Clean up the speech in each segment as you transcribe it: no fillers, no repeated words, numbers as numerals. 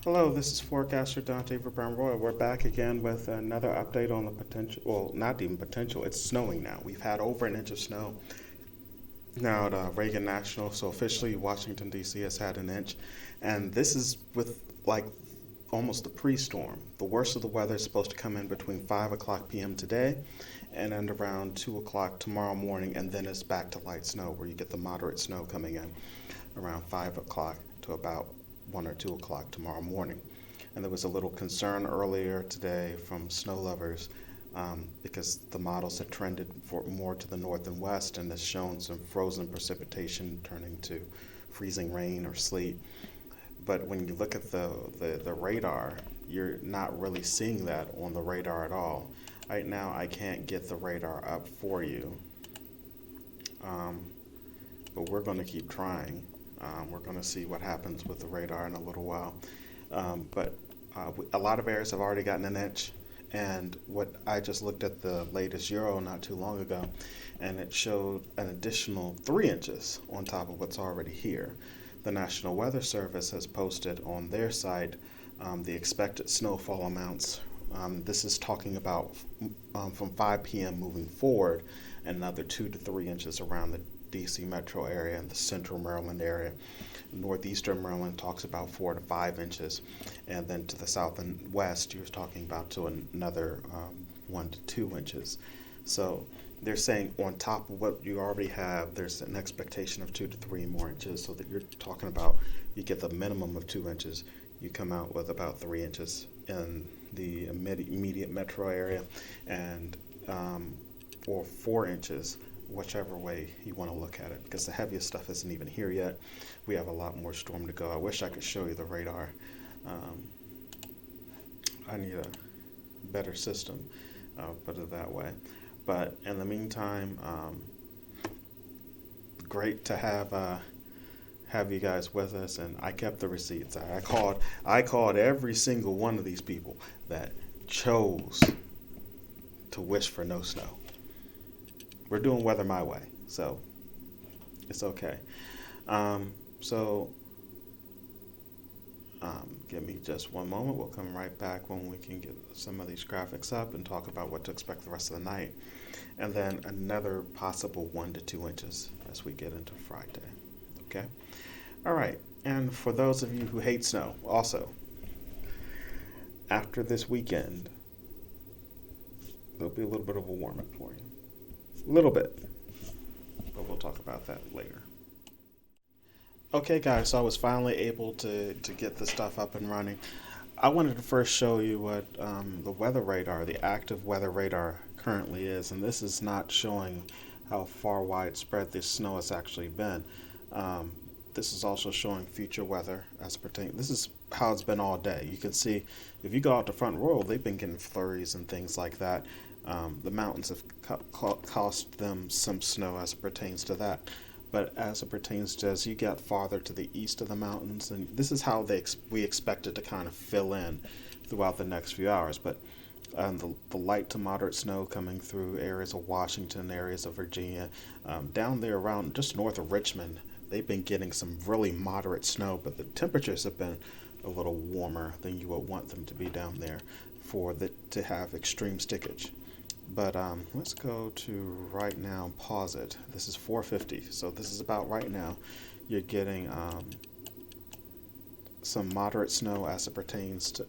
Hello, this is forecaster Dante Brown Roy. We're back again with another update on the potential. Well, not even potential. It's snowing now. We've had over an inch of snow now at Reagan National. So officially, Washington D.C. has had an inch, and this is with like almost a pre-storm. The worst of the weather is supposed to come in between 5 o'clock p.m. today, and then around 2 o'clock tomorrow morning, and then it's back to light snow, where you get the moderate snow coming in around 5 o'clock to about 1 or 2 o'clock tomorrow morning. And there was a little concern earlier today from snow lovers because the models had trended for more to the north and west and has shown some frozen precipitation turning to freezing rain or sleet. But when you look at the radar, you're not really seeing that on the radar at all. Right now, I can't get the radar up for you, um, but we're going to keep trying. We're going to see what happens with the radar in a little while. But a lot of areas have already gotten an inch. And what I just looked at the latest Euro not too long ago, and it showed an additional 3 inches on top of what's already here. The National Weather Service has posted on their site the expected snowfall amounts. This is talking about from 5 p.m. moving forward, another 2 to 3 inches around the DC metro area and the central Maryland area. Northeastern Maryland talks about 4 to 5 inches, and then to the south and west, you're talking about to another 1 to 2 inches. So they're saying on top of what you already have, there's an expectation of 2 to 3 more inches. So that you're talking about you get the minimum of 2 inches, you come out with about 3 inches in the immediate metro area, and or 4 inches whichever way you want to look at it, because the heaviest stuff isn't even here yet. We have a lot more storm to go. I wish I could show you the radar. Um, I need a better system, put it that way. But in the meantime, great to have you guys with us, and I kept the receipts. I called every single one of these people that chose to wish for no snow. We're doing weather my way, so it's okay. So give me just one moment. We'll come right back when we can get some of these graphics up and talk about what to expect the rest of the night, and then another possible 1 to 2 inches as we get into Friday. Okay. All right. And for those of you who hate snow, also after this weekend, there'll be a little bit of a warm up for you. A little bit, but we'll talk about that later. Okay, guys, so I was finally able to get the stuff up and running. I wanted to first show you what the weather radar, the active weather radar, currently is, and this is not showing how far widespread this snow has actually been. This is also showing future weather as pertaining. This is how it's been all day. You can see if you go out to Front Royal, they've been getting flurries and things like that. The mountains have cost them some snow as it pertains to that. But as it pertains to as you get farther to the east of the mountains, and this is how we expect it to kind of fill in throughout the next few hours. But the light to moderate snow coming through areas of Washington, areas of Virginia, down there around just north of Richmond, they've been getting some really moderate snow, but the temperatures have been a little warmer than you would want them to be down there to have extreme stickage. But let's go to right now and pause it. This is 4:50, so this is about right now. You're getting some moderate snow as it pertains to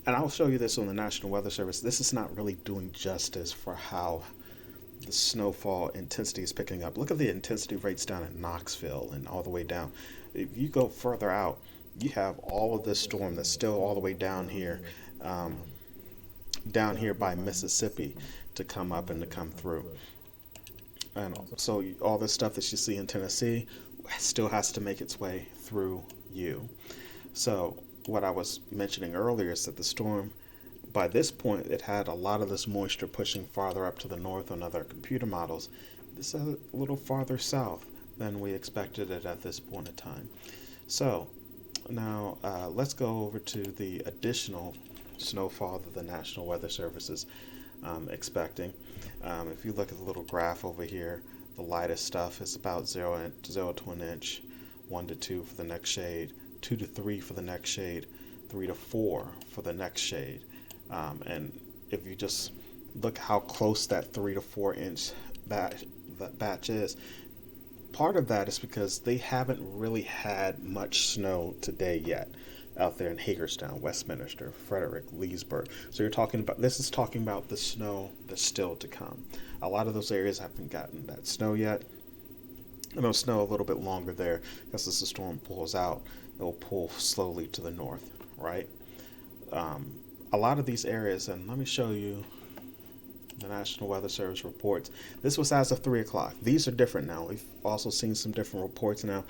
and I'll show you this on the National Weather Service. This is not really doing justice for how the snowfall intensity is picking up. Look at the intensity rates down in Knoxville and all the way down. If you go further out, you have all of this storm that's still all the way um, down here by Mississippi to come up and to come through. And so all this stuff that you see in Tennessee still has to make its way through you. So what I was mentioning earlier is that the storm, by this point, it had a lot of this moisture pushing farther up to the north on other computer models. This is a little farther south than we expected it at this point in time. So now let's go over to the additional snowfall that the National Weather Service is expecting. If you look at the little graph over here, the lightest stuff is about 0 to an inch, 1 to 2 for the next shade, 2 to 3 for the next shade, 3 to 4 for the next shade. And if you just look how close that 3 to 4 inch batch is, part of that is because they haven't really had much snow today yet out there in Hagerstown, Westminster, Frederick, Leesburg. So this is talking about the snow that's still to come. A lot of those areas haven't gotten that snow yet. It'll snow a little bit longer there because as the storm pulls out, it'll pull slowly to the north, right? A lot of these areas, and let me show you the National Weather Service reports. This was as of 3 o'clock. These are different now. We've also seen some different reports now.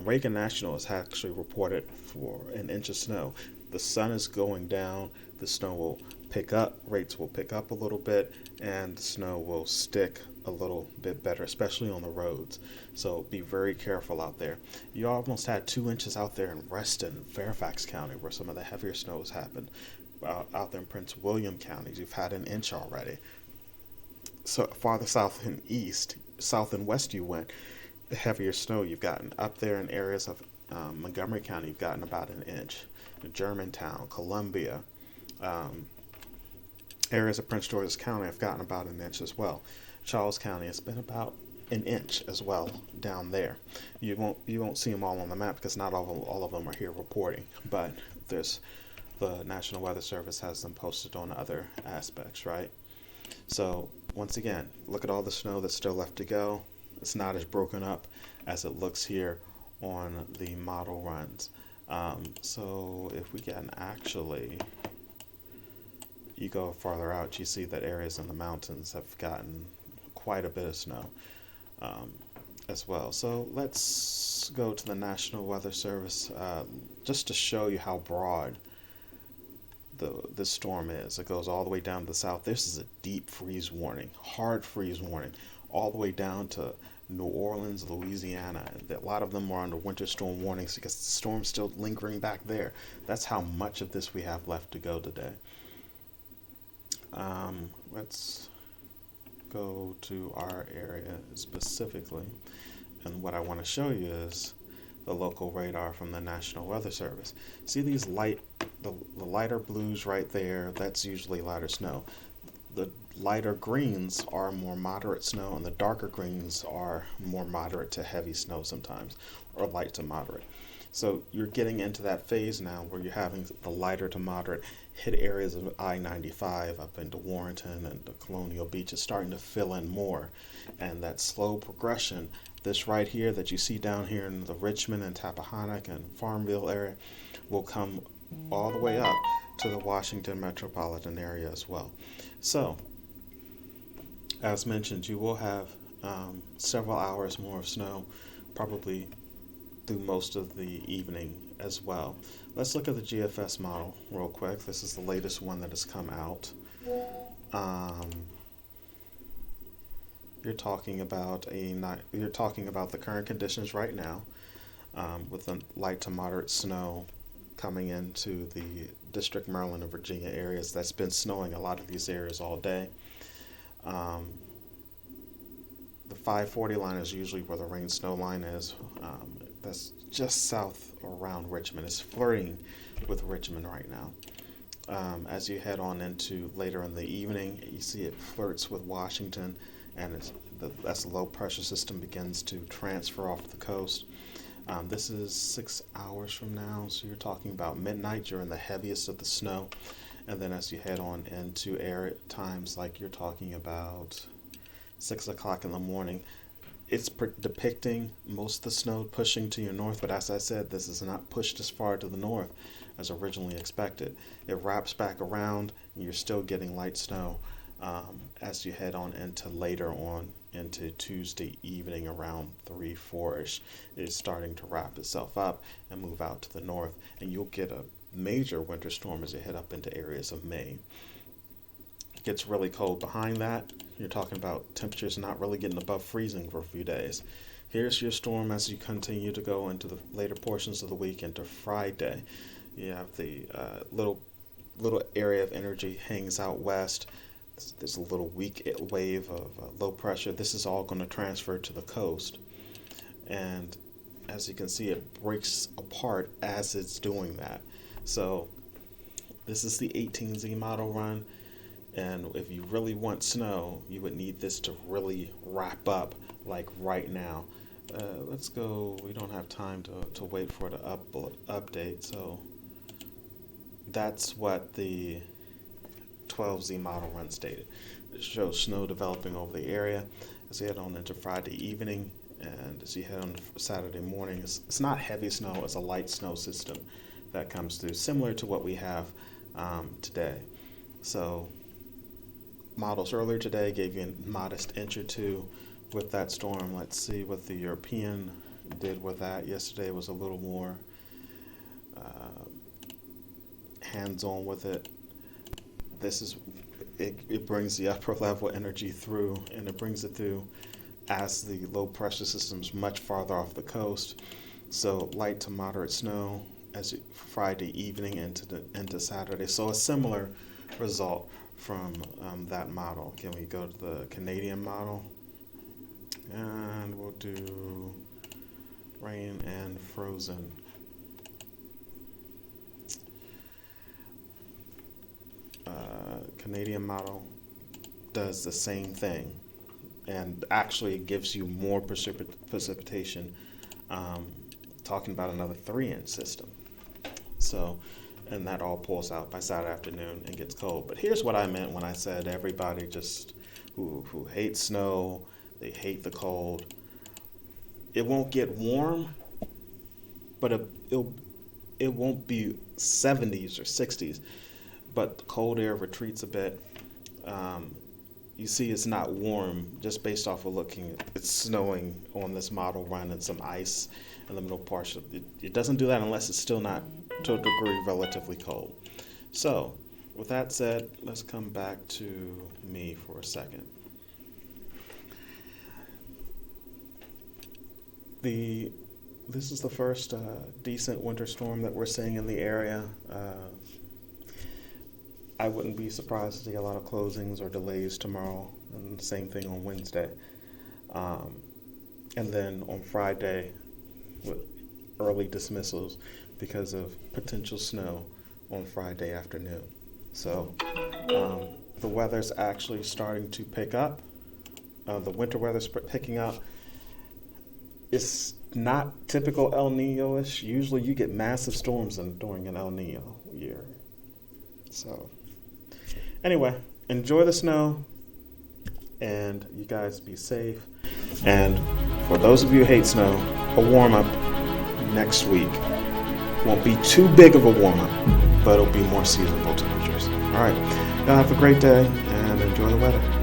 Reagan National has actually reported for an inch of snow. The sun is going down. The snow will pick up. Rates will pick up a little bit, and the snow will stick a little bit better, especially on the roads. So be very careful out there. You almost had 2 inches out there in Reston, Fairfax County, where some of the heavier snows happened. Out there in Prince William counties, you've had an inch already. So farther south and east, south and west you went, the heavier snow you've gotten. Up there in areas of Montgomery County, you've gotten about an inch. Germantown, Columbia, areas of Prince George's County have gotten about an inch as well. Charles County has been about an inch as well down there. You won't see them all on the map because not all of them are here reporting, but the National Weather Service has them posted on other aspects, right? So once again, look at all the snow that's still left to go. It's not as broken up as it looks here on the model runs. So if we can actually, you go farther out, you see that areas in the mountains have gotten quite a bit of snow as well. So let's go to the National Weather Service just to show you how broad this storm is. It goes all the way down to the south. This is a deep freeze warning, hard freeze warning, all the way down to New Orleans, Louisiana. A lot of them are under winter storm warnings because the storm's still lingering back there. That's how much of this we have left to go today. Let's go to our area specifically, and what I want to show you is the local radar from the National Weather Service. See these the lighter blues right there, that's usually lighter snow. The lighter greens are more moderate snow, and the darker greens are more moderate to heavy snow sometimes, or light to moderate. So you're getting into that phase now where you're having the lighter to moderate hit areas of I-95 up into Warrenton and the Colonial Beach is starting to fill in more. And that slow progression, this right here that you see down here in the Richmond and Tappahannock and Farmville area, will come all the way up to the Washington metropolitan area as well. So, as mentioned, you will have several hours more of snow, probably through most of the evening as well. Let's look at the GFS model real quick. This is the latest one that has come out. You're talking about the current conditions right now, with the light to moderate snow coming into the District, Maryland, and Virginia areas. That's been snowing a lot of these areas all day. The 540 line is usually where the rain snow line is. That's just south around Richmond. It's flirting with Richmond right now. As you head on into later in the evening, you see it flirts with Washington, and as the low pressure system begins to transfer off the coast. This is 6 hours from now, so you're talking about midnight. You're in the heaviest of the snow, and then as you head on into air times, like you're talking about 6 o'clock in the morning, it's depicting most of the snow pushing to your north, but as I said, this is not pushed as far to the north as originally expected. It wraps back around, and you're still getting light snow as you head on into later on into Tuesday evening around 3-4ish. It's starting to wrap itself up and move out to the north, and you'll get a major winter storm as you head up into areas of Maine. It gets really cold behind that. You're talking about temperatures not really getting above freezing for a few days. Here's your storm as you continue to go into the later portions of the week into Friday. You have the little area of energy hangs out west. There's a little weak wave of low pressure. This is all going to transfer to the coast. And as you can see, it breaks apart as it's doing that. So this is the 18Z model run, and if you really want snow, you would need this to really wrap up like right now. Let's go. We don't have time to wait for the update, so that's what the 12Z model run stated. It shows snow developing over the area as you head on into Friday evening, and as you head on Saturday morning. It's not heavy snow, it's a light snow system that comes through, similar to what we have today. So models earlier today gave you a modest inch or two with that storm. Let's see what the European did with that. Yesterday was a little more hands-on with it. This is it brings the upper level energy through, and it brings it through as the low pressure system's much farther off the coast. So light to moderate snow as Friday evening into Saturday. So a similar result from that model. Can we go to the Canadian model? And we'll do rain and frozen. Canadian model does the same thing, and actually it gives you more precipitation, talking about another 3-inch system. So, and that all pulls out by Saturday afternoon and gets cold. But here's what I meant when I said everybody just who hates snow, they hate the cold. It won't get warm, but it won't be 70s or 60s. But the cold air retreats a bit. You see it's not warm just based off of looking. It's snowing on this model run and some ice in the middle portion. It doesn't do that unless it's still not, to a degree, relatively cold. So with that said, let's come back to me for a second. This is the first decent winter storm that we're seeing in the area. I wouldn't be surprised to see a lot of closings or delays tomorrow, and the same thing on Wednesday. And then on Friday, with early dismissals because of potential snow on Friday afternoon. So the weather's actually starting to pick up. The winter weather's picking up. It's not typical El Nino-ish. Usually you get massive storms during an El Nino year. So anyway, enjoy the snow, and you guys be safe. And for those of you who hate snow, a warm-up next week won't be too big of a warm-up, but it'll be more seasonable temperatures. All right, y'all have a great day and enjoy the weather.